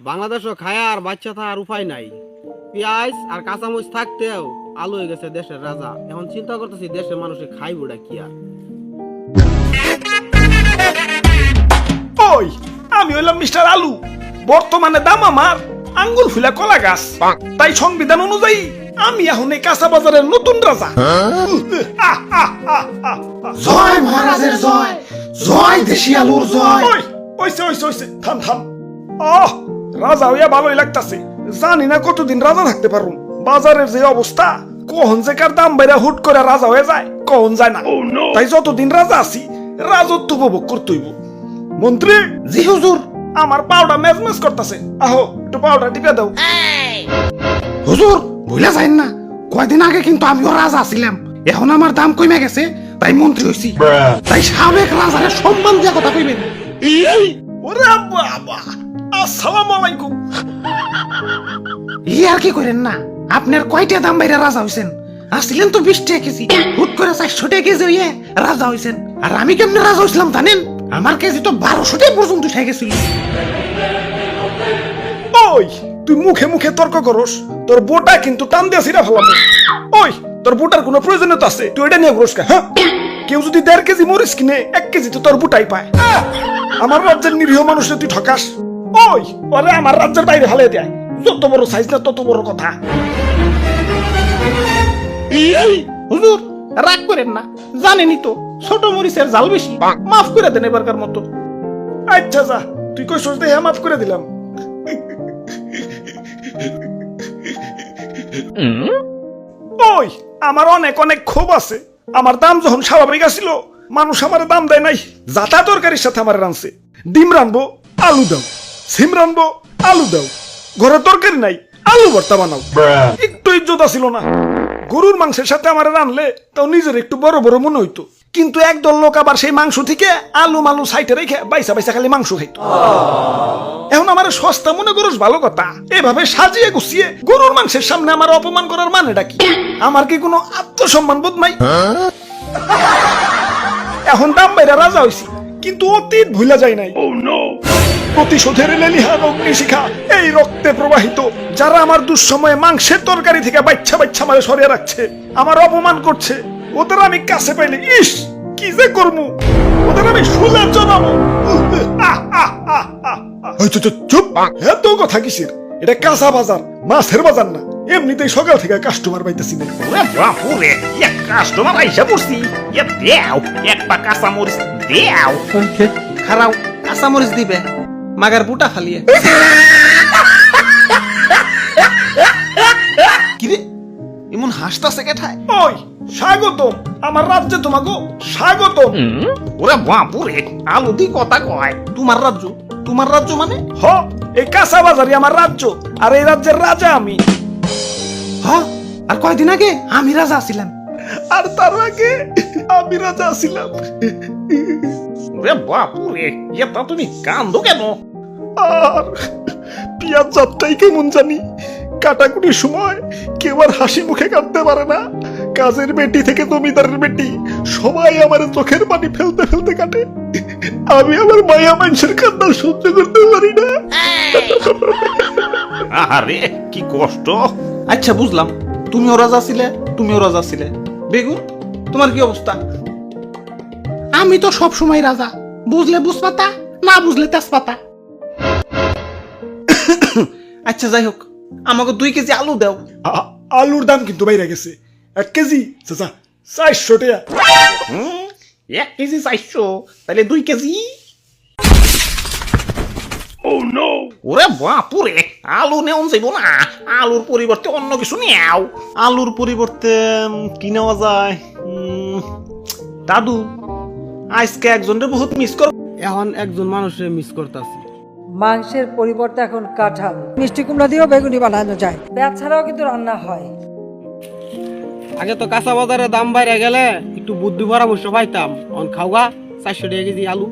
বাংলাদেশও খায় আর বাচ্চা থাকার উপায় নাই। পেঁয়াজ আর কাঁচামরিচ থাকতেও আলু হয়ে গেছে দেশের রাজা। এখন চিন্তা করতেছি দেশের মানুষে খাইবটা কি আর। ওই আমি হইলাম মিস্টার আলু। বর্তমানে দাম আমার আঙ্গুল ফুলা কলা গাছ। তাই সংবিধান অনুযায়ী আমি এখন এই কাঁচা বাজারের নতুন রাজা। জয় মহারাজের জয়, জয় দেশি আলুর জয়। ওইছে থাম থাম। রাজা হইয়া ভালোই লাগতাছে। জানি না কতদিন রাজা থাকতে পারুম। বাজারের যে অবস্থা, কখন যে কার দাম বাইরা হুট করে রাজা হয়ে যায় কখন যায় না। তাই যতদিন রাজা আছি রাজত্ব উপভোগ করতেইব। মন্ত্রী জি হুজুর। আমার পাউডার মেজমেজ করতেছে, আহো একটু পাউডার টিপে দাও। হুজুর ভুলে যাইন না, কয়দিন আগে কিন্তু আমিও রাজা ছিলাম। এখন আমার দাম কমে গেছে, তাই মন্ত্রী হইছি। তাই সাবেক রাজারে সম্মান দিয়া কথা কইবেন। ওরে বাবা, আসসালামু আলাইকুম। ই আর কি করেন না, আপনার কয়টা দাম বাইরে রাজা হইছেন? আসছিলেন তো 20 টাকা কেজি, হুট করে 400 টাকা কেজি হইয়ে রাজা হইছেন। আর আমি কেমনে রাজা হইছিলাম জানেন? আমার কেজি তো 1200 টাকা পর্যন্ত উঠে গেছিল। ওই তুই মুখে মুখে তর্ক করস, তোর বোটা কিন্তু টান দিয়ে ছিঁড়া ফেলাবো। ওই তোর বোটার কোনো প্রয়োজনীয়তা আছে? তুই এটা নিয়ে ঘুরস কা? হ্যাঁ, কেউ যদি 1.5 কেজি মরিচ কিনে 1 কেজি তো তোর বোটাই পায়। আমার রাজ্যের নিরীহ মানুষে তুই ঠকাস। ওই ওরে আমার রাজ্যের বাইরে ফেলে দেয়। যত বড় সাইজ না তত বড় কথা। হুজুর রাগ করেন না, জানেনই তো ছোট মরিচের জাল বেশি। মাফ করে দেন এবারকার মতো। আচ্ছা যা, তুই কই সোচ দিয়ে মাফ করে দিলাম। ওই আমার অনেক অনেক ক্ষোভ আছে। আমার দাম যখন স্বাভাবিক আছিল, মানুষ আমার দাম দেয় নাই। যাতা তরকারির সাথে আমার রানছে। ডিম রানবো, আলু দাও। সিম রানবো, আলু দাও। ঘরে তরকারি নাই, আলু ভর্তা বানাও। একটু ইজ্জত ছিল না। গরুর মাংসের সাথে আমার রানলে তাও নিজের একটু বড় বড় মনে হইতো। কিন্তু একদল লোক আবার সেই মাংস থেকে আলু মালু সাইটে রেখে বাইসা বাইসা খালি মাংস খাইতো। এখন আমার সস্তা মনে করস ভালো কথা, এভাবে সাজিয়ে গুছিয়ে গরুর মাংসের সামনে আমার অপমান করার মানেটা কি? আমার কি কোনো আত্মসম্মান বোধ নাই? এখন দাম বাইরা রাজা হইছি, কিন্তু অতীত ভুলা যায় নাই। প্রতিশোধের লেলিহান অগ্নিশিখা এই রক্তে প্রবাহিত। যারা আমার দুঃসময়ে মাংসের তরকারি থেকে বাচ্চা বাচ্চা মারে সরিয়ে রাখছে, আমার অপমান করছে, ওদের আমি কাছে পাইলে ইস কি যে করবো, ওদের আমি শুলে জানাবো। চুপ, এত কথা কিসের? এটা কাঁচা বাজার, মাছের বাজার না। এমনিতেই সকাল থেকে কাস্টমার পাইতেছি না। বাপুরে, এক কাস্টমার আইসা পড়ছি। দেও এক পা কাঁচা মরিচ দেও। খারাও কাঁচা মরিচ দিবে, মাগার বুটা ফালিয়ে। কিরে এমন হাসতাছে কেঠায়? ওই স্বাগতম, আমার রাজ্যে তোমাকে স্বাগতম। ওরে বাপুরে, আলু দি কথা কয়। তোমার রাজ্য? তোমার রাজ্য মানে? হ, এই কাঁচা বাজারই আমার রাজ্য, আর এই রাজ্যের রাজা আমি। হ, আর কয়দিন আগে আমি রাজা ছিলাম। আর তার আগে আমি রাজা ছিলাম। ওরে বাপুরে, এটা তুমি কান্দো কেন? আর পিয়াজ যাত্রাই কেমন জানি। কাটাকুটির সময় কেউ আর হাসি মুখে কাটতে পারে না। কাজের বেটি থেকে জমিদারের বেটি সবাই আমার চোখের পানি ফেলতে ফেলতে কাটে। আমি আমার মায়া মানুষের কান্না সহ্য করতে পারি না। আরে কি কষ্ট। আচ্ছা বুঝলাম, তুমিও রাজা ছিলে, তুমিও রাজা ছিলে। বেগুন তোমার কি অবস্থা? আমি তো সব সময় রাজা, বুঝলে বুঝপাতা, না বুঝলে তেজপাতা। আচ্ছা যাই হোক, আমাকে 2 কেজি আলু দাও। আলুর দাম কিন্তু বাইরে গেছে। 1 কেজি চাচা 400 টাকা। 1 কেজি 400, তাহলে 2 কেজি। ওরে বাপুরে, আলু নেওয়া যাইব না। আলুর পরিবর্তে অন্য কিছু নেও। আলুর পরিবর্তে কি নেওয়া যায়? দাদু, আজকে একজনের বহুত মিস কর। এখন একজন মানুষের মিস করতেছি। মাংসের পরিবর্তে এখন কাঁঠাল, মিষ্টি কুমড়া দিয়েও বেগুনি বানানো যায়। পেঁয়াজ ছাড়াও কিন্তু রান্না হয়। আগে তো কাঁচা বাজারে দাম বাইরে গেলে একটু বুদ্ধি পরামর্শ পাইতাম। অন খাওয়া 400 টাকা কেজি আলু।